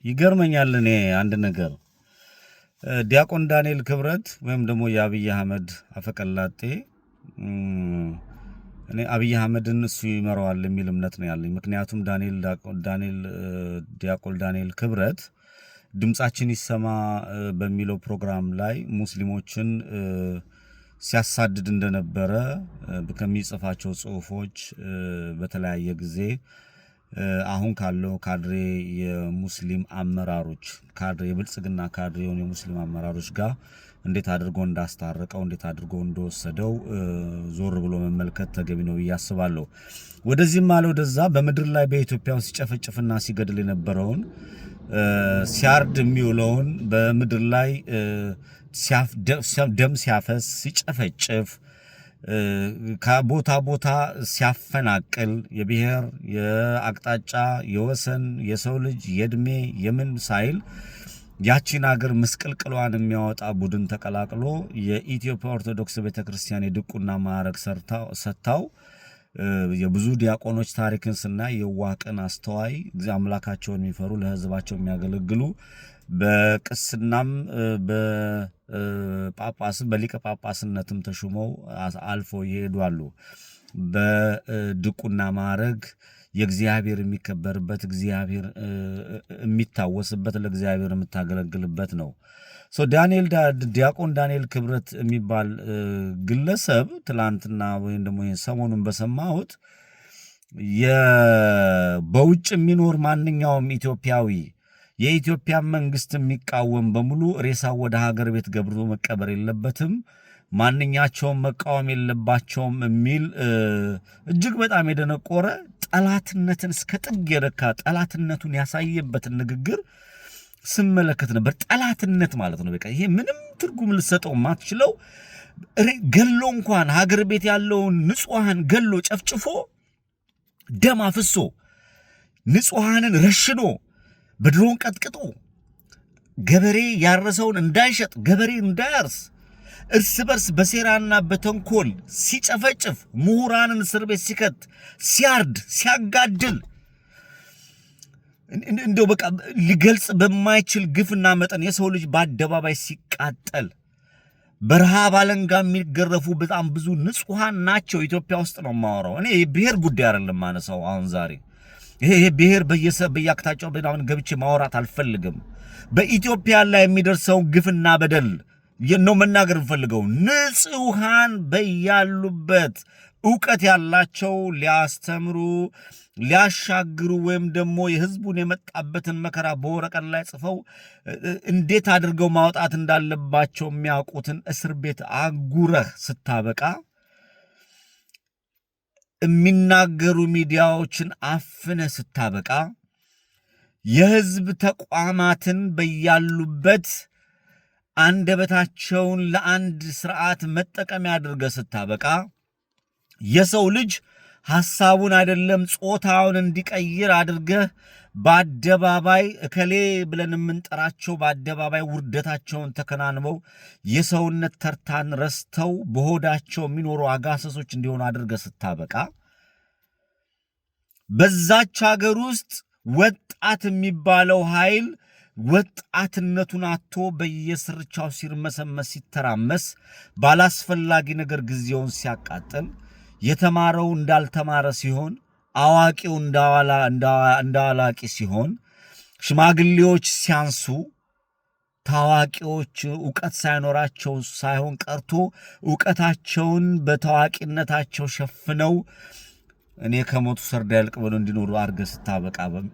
ይገርመኛል። እኔ አንድ ነገር ዲያቆን ዳንኤል ክብረት ወይም ደግሞ የአብይ አህመድ አፈቀላጤ እኔ አብይ አህመድን እሱ ይመራዋል የሚል እምነት ነው ያለኝ። ምክንያቱም ዲያቆን ዳንኤል ክብረት ድምጻችን ይሰማ በሚለው ፕሮግራም ላይ ሙስሊሞችን ሲያሳድድ እንደነበረ ከሚጽፋቸው ጽሁፎች በተለያየ ጊዜ አሁን ካለው ካድሬ የሙስሊም አመራሮች የብልጽግና ካድሬ የሆኑ የሙስሊም አመራሮች ጋር እንዴት አድርጎ እንዳስታረቀው እንዴት አድርጎ እንደወሰደው ዞር ብሎ መመልከት ተገቢ ነው ያስባለሁ። ወደዚህም አለ ወደዛ በምድር ላይ በኢትዮጵያ ውስጥ ሲጨፈጭፍና ሲገድል የነበረውን ሲያርድ የሚውለውን በምድር ላይ ደም ሲያፈስ ሲጨፈጭፍ ከቦታ ቦታ ሲያፈናቅል የብሔር የአቅጣጫ የወሰን የሰው ልጅ የእድሜ የምን ሳይል ያቺን ሀገር ምስቅልቅሏን የሚያወጣ ቡድን ተቀላቅሎ የኢትዮጵያ ኦርቶዶክስ ቤተክርስቲያን የድቁና ማዕረግ ሰጥታው የብዙ ዲያቆኖች ታሪክን ስናይ የዋቅን አስተዋይ አምላካቸውን የሚፈሩ ለሕዝባቸው የሚያገለግሉ በቅስናም በጳጳስም በሊቀ ጳጳስነትም ተሹመው አልፎ ይሄዳሉ። በድቁና ማዕረግ የእግዚአብሔር የሚከበርበት እግዚአብሔር የሚታወስበት ለእግዚአብሔር የምታገለግልበት ነው። ዲያቆን ዳንኤል ክብረት የሚባል ግለሰብ ትላንትና ወይም ደግሞ ሰሞኑን በሰማሁት በውጭ የሚኖር ማንኛውም ኢትዮጵያዊ የኢትዮጵያ መንግስት የሚቃወም በሙሉ ሬሳው ወደ ሀገር ቤት ገብቶ መቀበር የለበትም፣ ማንኛቸውም መቃወም የለባቸውም የሚል እጅግ በጣም የደነቆረ ጠላትነትን እስከ ጥግ የረካ ጠላትነቱን ያሳየበትን ንግግር ስመለከት ነበር። ጠላትነት ማለት ነው። በቃ ይሄ ምንም ትርጉም ልሰጠው ማትችለው ገሎ እንኳን ሀገር ቤት ያለውን ንጹሃን ገሎ ጨፍጭፎ ደም አፍሶ ንጹሃንን ረሽኖ በድሮን ቀጥቅጦ ገበሬ ያረሰውን እንዳይሸጥ ገበሬ እንዳያርስ እርስ በርስ በሴራና በተንኮል ሲጨፈጭፍ ምሁራንን እስር ቤት ሲከት ሲያርድ ሲያጋድል እንደው በቃ ሊገልጽ በማይችል ግፍና መጠን የሰው ልጅ በአደባባይ ሲቃጠል በረሃብ አለንጋ የሚገረፉ በጣም ብዙ ንጹሃን ናቸው። ኢትዮጵያ ውስጥ ነው የማወራው እኔ የብሔር ጉዳይ አይደለም ማነሳው። አሁን ዛሬ ይሄ ብሔር በየአቅጣጫው በጣም ገብቼ ማውራት አልፈልግም። በኢትዮጵያ ላይ የሚደርሰውን ግፍና በደል ነው መናገር ፈልገው። ንጹሃን በያሉበት ዕውቀት ያላቸው ሊያስተምሩ ሊያሻግሩ ወይም ደግሞ የህዝቡን የመጣበትን መከራ በወረቀት ላይ ጽፈው እንዴት አድርገው ማውጣት እንዳለባቸው የሚያውቁትን እስር ቤት አጉረህ ስታበቃ የሚናገሩ ሚዲያዎችን አፍነ ስታበቃ የህዝብ ተቋማትን በያሉበት አንደበታቸውን ለአንድ ስርዓት መጠቀሚያ አድርገህ ስታበቃ የሰው ልጅ ሐሳቡን አይደለም ጾታውን እንዲቀይር አድርገህ በአደባባይ እከሌ ብለን የምንጠራቸው በአደባባይ ውርደታቸውን ተከናንበው የሰውነት ተርታን ረስተው በሆዳቸው የሚኖሩ አጋሰሶች እንዲሆኑ አድርገህ ስታበቃ በዛች ሀገር ውስጥ ወጣት የሚባለው ኃይል ወጣትነቱን አጥቶ በየስርቻው ሲርመሰመስ ሲተራመስ ባላስፈላጊ ነገር ጊዜውን ሲያቃጥል የተማረው እንዳልተማረ ሲሆን አዋቂው እንዳዋላቂ ሲሆን ሽማግሌዎች ሲያንሱ ታዋቂዎች ዕውቀት ሳይኖራቸው ሳይሆን ቀርቶ ዕውቀታቸውን በታዋቂነታቸው ሸፍነው እኔ ከሞቱ ሰርዳ ያልቅ ብሎ እንዲኖሩ አድርገህ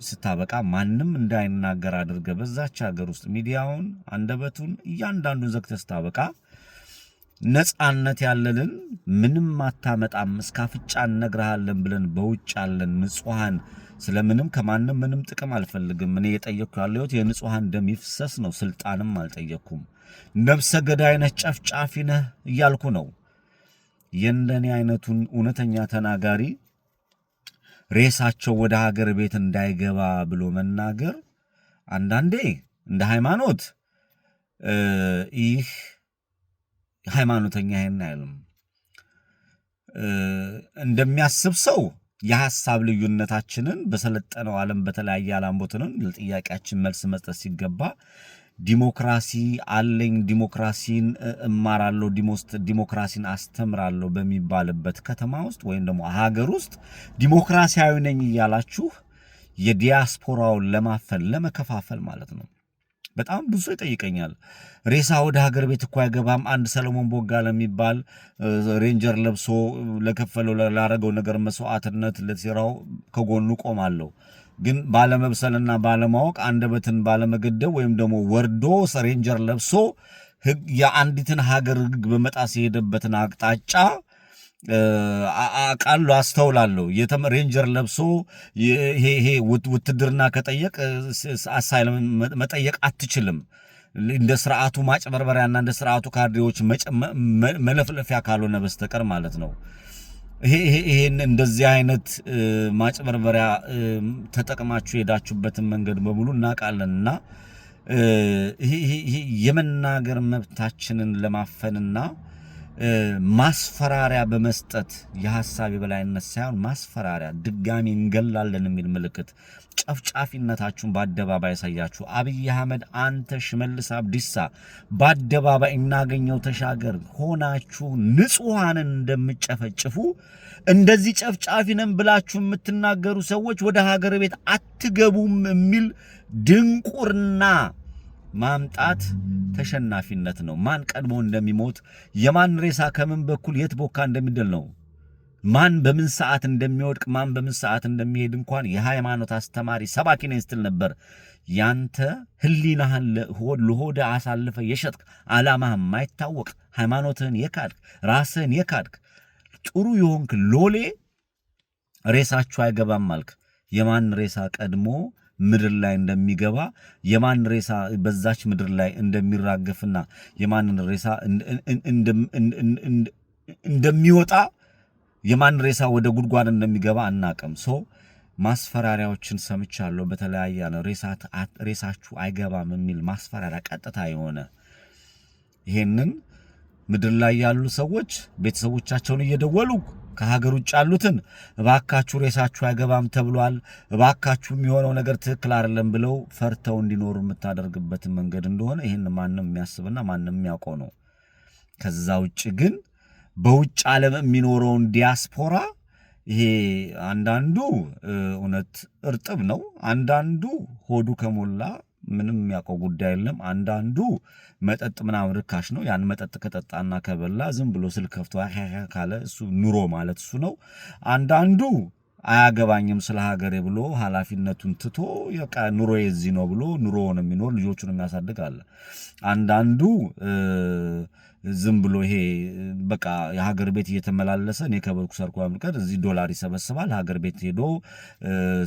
ስታበቃ ማንም እንዳይናገር አድርገህ በዛች ሀገር ውስጥ ሚዲያውን አንደበቱን እያንዳንዱን ዘግተህ ስታበቃ ነፃነት ያለልን ምንም አታመጣም እስካፍጫ እነግርሃለን ብለን በውጭ ያለን ንጹሃን ስለምንም ከማንም ምንም ጥቅም አልፈልግም። እኔ የጠየቅኩ ያለሁት የንጹሃን ደም ይፍሰስ ነው። ስልጣንም አልጠየቅኩም። ነፍሰ ገዳይ ነህ ጨፍጫፊ ነህ እያልኩ ነው። የእንደኔ አይነቱን እውነተኛ ተናጋሪ ሬሳቸው ወደ ሀገር ቤት እንዳይገባ ብሎ መናገር አንዳንዴ እንደ ሃይማኖት ይህ ሃይማኖተኛ ይሄን አይልም። እንደሚያስብ ሰው የሐሳብ ልዩነታችንን በሰለጠነው ዓለም በተለያየ አላምቦትንን ለጥያቄያችን መልስ መስጠት ሲገባ ዲሞክራሲ አለኝ ዲሞክራሲን እማራለሁ ዲሞክራሲን አስተምራለሁ በሚባልበት ከተማ ውስጥ ወይም ደግሞ ሀገር ውስጥ ዲሞክራሲያዊ ነኝ እያላችሁ የዲያስፖራውን ለማፈን ለመከፋፈል ማለት ነው። በጣም ብዙ ይጠይቀኛል። ሬሳ ወደ ሀገር ቤት እኮ አይገባም። አንድ ሰለሞን ቦጋ ለሚባል ሬንጀር ለብሶ ለከፈለው ላረገው ነገር መስዋዕትነት ለሲራው ከጎኑ ቆማለሁ። ግን ባለመብሰልና ባለማወቅ አንደበትን ባለመገደብ ወይም ደግሞ ወርዶ ሬንጀር ለብሶ የአንዲትን ሀገር ሕግ በመጣስ የሄደበትን አቅጣጫ አቃሉ አስተውላለሁ። ሬንጀር ለብሶ ይሄ ውትድርና ከጠየቅ አሳይለም መጠየቅ አትችልም። እንደ ስርዓቱ ማጭበርበሪያና እንደ ስርዓቱ ካድሬዎች መለፍለፊያ ካልሆነ በስተቀር ማለት ነው። ይሄን እንደዚህ አይነት ማጭበርበሪያ ተጠቅማችሁ ሄዳችሁበትን መንገድ በሙሉ እናውቃለንና ይሄ የመናገር መብታችንን ለማፈንና ማስፈራሪያ በመስጠት የሐሳብ የበላይነት ሳይሆን ማስፈራሪያ ድጋሚ እንገላለን የሚል ምልክት ጨፍጫፊነታችሁን በአደባባይ ያሳያችሁ። አብይ አህመድ አንተ ሽመልስ አብዲሳ በአደባባይ እናገኘው ተሻገር ሆናችሁ ንጹሃንን እንደምጨፈጭፉ እንደዚህ ጨፍጫፊ ነን ብላችሁ የምትናገሩ ሰዎች ወደ ሀገር ቤት አትገቡም የሚል ድንቁርና ማምጣት ተሸናፊነት ነው። ማን ቀድሞ እንደሚሞት የማን ሬሳ ከምን በኩል የት ቦካ እንደሚደል ነው። ማን በምን ሰዓት እንደሚወድቅ ማን በምን ሰዓት እንደሚሄድ እንኳን የሃይማኖት አስተማሪ ሰባኪ ነኝ ስትል ነበር። ያንተ ህሊናህን ለሆደ አሳልፈ የሸጥክ ዓላማህ የማይታወቅ ሃይማኖትህን የካድክ ራስህን የካድክ ጥሩ የሆንክ ሎሌ ሬሳችሁ አይገባም አልክ። የማን ሬሳ ቀድሞ ምድር ላይ እንደሚገባ የማን ሬሳ በዛች ምድር ላይ እንደሚራገፍና የማን ሬሳ እንደሚወጣ የማን ሬሳ ወደ ጉድጓድ እንደሚገባ አናቅም። ማስፈራሪያዎችን ሰምቻለሁ። በተለያየ ነው ሬሳችሁ አይገባም የሚል ማስፈራሪያ ቀጥታ የሆነ ይሄንን ምድር ላይ ያሉ ሰዎች ቤተሰቦቻቸውን እየደወሉ ከሀገር ውጭ ያሉትን እባካችሁ ሬሳችሁ አይገባም ተብሏል፣ እባካችሁ የሚሆነው ነገር ትክክል አይደለም ብለው ፈርተው እንዲኖሩ የምታደርግበትን መንገድ እንደሆነ ይህን ማንም የሚያስብና ማንም የሚያውቀው ነው። ከዛ ውጭ ግን በውጭ ዓለም የሚኖረውን ዲያስፖራ ይሄ አንዳንዱ እውነት እርጥብ ነው፣ አንዳንዱ ሆዱ ከሞላ ምንም የሚያውቀው ጉዳይ የለም፣ አንዳንዱ መጠጥ ምናምን ርካሽ ነው። ያን መጠጥ ከጠጣና ከበላ ዝም ብሎ ስልክ ከፍቶ ካለ እሱ ኑሮ ማለት እሱ ነው። አንዳንዱ አያገባኝም ስለ ሀገሬ ብሎ ኃላፊነቱን ትቶ በቃ ኑሮ የዚህ ነው ብሎ ኑሮውን የሚኖር ልጆቹን የሚያሳድግ አለ። አንዳንዱ ዝም ብሎ ይሄ በቃ የሀገር ቤት እየተመላለሰ እኔ ከበርኩ ሰርኩ አምልቀር እዚህ ዶላር ይሰበስባል። ሀገር ቤት ሄዶ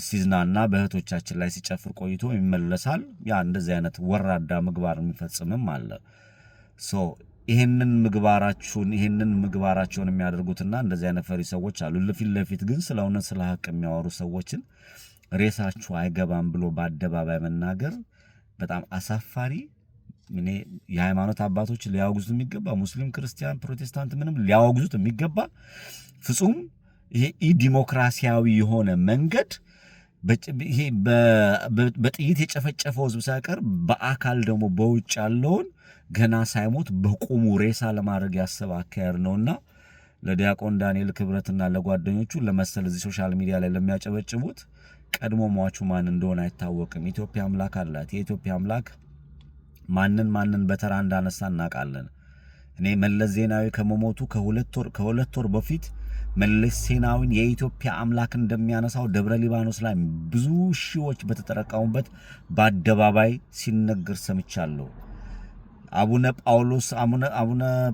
ሲዝናና በእህቶቻችን ላይ ሲጨፍር ቆይቶ ይመለሳል። ያ እንደዚህ አይነት ወራዳ ምግባር የሚፈጽምም አለ። ይሄንን ምግባራቸውን የሚያደርጉትና እንደዚህ አይነት ፈሪ ሰዎች አሉ። ለፊት ለፊት ግን ስለ እውነት ስለ ሀቅ የሚያወሩ ሰዎችን ሬሳችሁ አይገባም ብሎ በአደባባይ መናገር በጣም አሳፋሪ። እኔ የሃይማኖት አባቶች ሊያወግዙት የሚገባ ሙስሊም፣ ክርስቲያን፣ ፕሮቴስታንት ምንም ሊያወግዙት የሚገባ ፍጹም ይሄ ዲሞክራሲያዊ የሆነ መንገድ ይሄ በጥይት የጨፈጨፈው ህዝብ ሳይቀር በአካል ደግሞ በውጭ ያለውን ገና ሳይሞት በቁሙ ሬሳ ለማድረግ ያሰበ አካሄድ ነውና ለዲያቆን ዳንኤል ክብረትና ለጓደኞቹ ለመሰል እዚህ ሶሻል ሚዲያ ላይ ለሚያጨበጭቡት ቀድሞ ሟቹ ማን እንደሆነ አይታወቅም። ኢትዮጵያ አምላክ አላት። የኢትዮጵያ አምላክ ማንን በተራ እንዳነሳ እናውቃለን። እኔ መለስ ዜናዊ ከመሞቱ ከሁለት ወር በፊት መለስ ዜናዊን የኢትዮጵያ አምላክ እንደሚያነሳው ደብረ ሊባኖስ ላይ ብዙ ሺዎች በተጠረቀሙበት በአደባባይ ሲነገር ሰምቻለሁ። አቡነ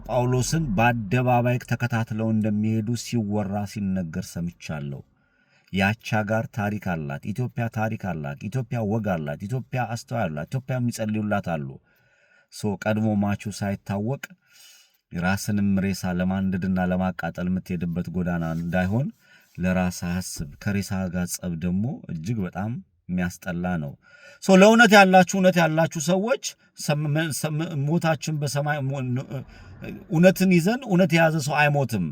ጳውሎስን በአደባባይ ተከታትለው እንደሚሄዱ ሲወራ ሲነገር ሰምቻለሁ። ያቻ ጋር ታሪክ አላት ኢትዮጵያ፣ ታሪክ አላት ኢትዮጵያ፣ ወግ አላት ኢትዮጵያ፣ አስተዋይ አላት ኢትዮጵያ፣ የሚጸልዩላት አሉ። ቀድሞ ማቹ ሳይታወቅ ራስንም ሬሳ ለማንደድና ለማቃጠል የምትሄድበት ጎዳና እንዳይሆን ለራስ አስብ። ከሬሳ ጋር ጸብ ደግሞ እጅግ በጣም የሚያስጠላ ነው። ለእውነት ያላችሁ ሰዎች ሞታችን በሰማይ እውነትን ይዘን እውነት የያዘ ሰው አይሞትም።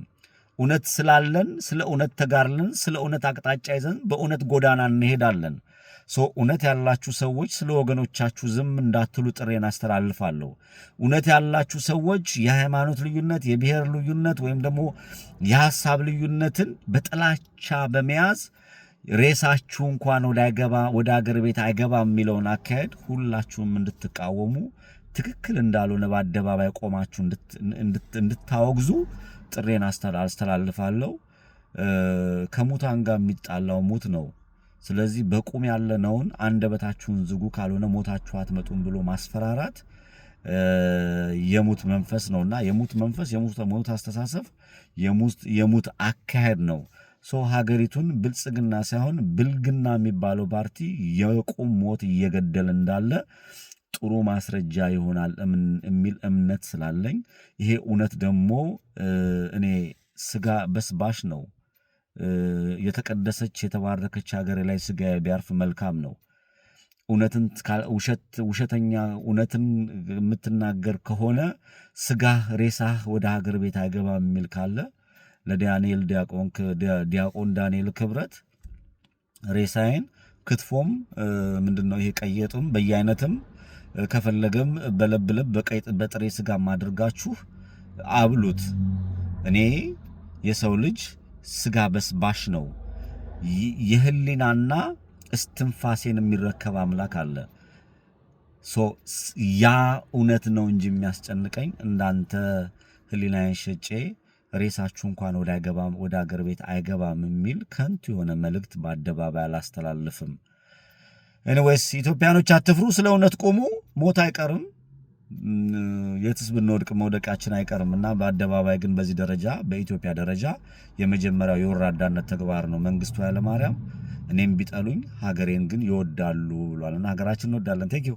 እውነት ስላለን ስለ እውነት ተጋርለን ስለ እውነት አቅጣጫ ይዘን በእውነት ጎዳና እንሄዳለን። እውነት ያላችሁ ሰዎች ስለ ወገኖቻችሁ ዝም እንዳትሉ ጥሬን አስተላልፋለሁ። እውነት ያላችሁ ሰዎች የሃይማኖት ልዩነት፣ የብሔር ልዩነት ወይም ደግሞ የሐሳብ ልዩነትን በጥላቻ በመያዝ ሬሳችሁ እንኳን ወደ አገር ቤት አይገባም የሚለውን አካሄድ ሁላችሁም እንድትቃወሙ ትክክል እንዳልሆነ በአደባባይ ቆማችሁ እንድታወግዙ ጥሬን አስተላልፋለሁ። ከሙታን ጋር የሚጣላው ሞት ነው። ስለዚህ በቁም ያለነውን አንደበታችሁን ዝጉ ካልሆነ ሞታችሁ አትመጡም ብሎ ማስፈራራት የሙት መንፈስ ነውና የሙት መንፈስ የሙት አስተሳሰብ የሙት አካሄድ ነው። ሀገሪቱን ብልጽግና ሳይሆን ብልግና የሚባለው ፓርቲ የቁም ሞት እየገደለ እንዳለ ጥሩ ማስረጃ ይሆናል የሚል እምነት ስላለኝ ይሄ እውነት ደግሞ እኔ ስጋ በስባሽ ነው። የተቀደሰች የተባረከች ሀገር ላይ ስጋ ቢያርፍ መልካም ነው። ውሸተኛ እውነትን የምትናገር ከሆነ ስጋ ሬሳህ ወደ ሀገር ቤት አይገባም የሚል ካለ ለዳንኤል ዲያቆን ዳንኤል ክብረት ሬሳዬን ክትፎም ምንድነው ይሄ ቀየጡም በየአይነትም ከፈለገም በለብለብ በጥሬ ስጋም አድርጋችሁ አብሉት። እኔ የሰው ልጅ ስጋ በስባሽ ነው። የህሊናና እስትንፋሴን የሚረከብ አምላክ አለ። ያ እውነት ነው እንጂ የሚያስጨንቀኝ እንዳንተ ህሊናዬን ሸጬ ሬሳችሁ እንኳን ወደ አገር ቤት አይገባም የሚል ከንቱ የሆነ መልእክት በአደባባይ አላስተላልፍም። ኤኒዌይስ ኢትዮጵያኖች አትፍሩ፣ ስለ እውነት ቆሙ። ሞት አይቀርም፣ የትስ ብንወድቅ መውደቃችን አይቀርምና በአደባባይ ግን በዚህ ደረጃ በኢትዮጵያ ደረጃ የመጀመሪያው የወራዳነት ተግባር ነው መንግስቱ ኃይለማርያም። እኔም ቢጠሉኝ ሀገሬን ግን ይወዳሉ ብሏልና ሀገራችን እንወዳለን። ቴንኪው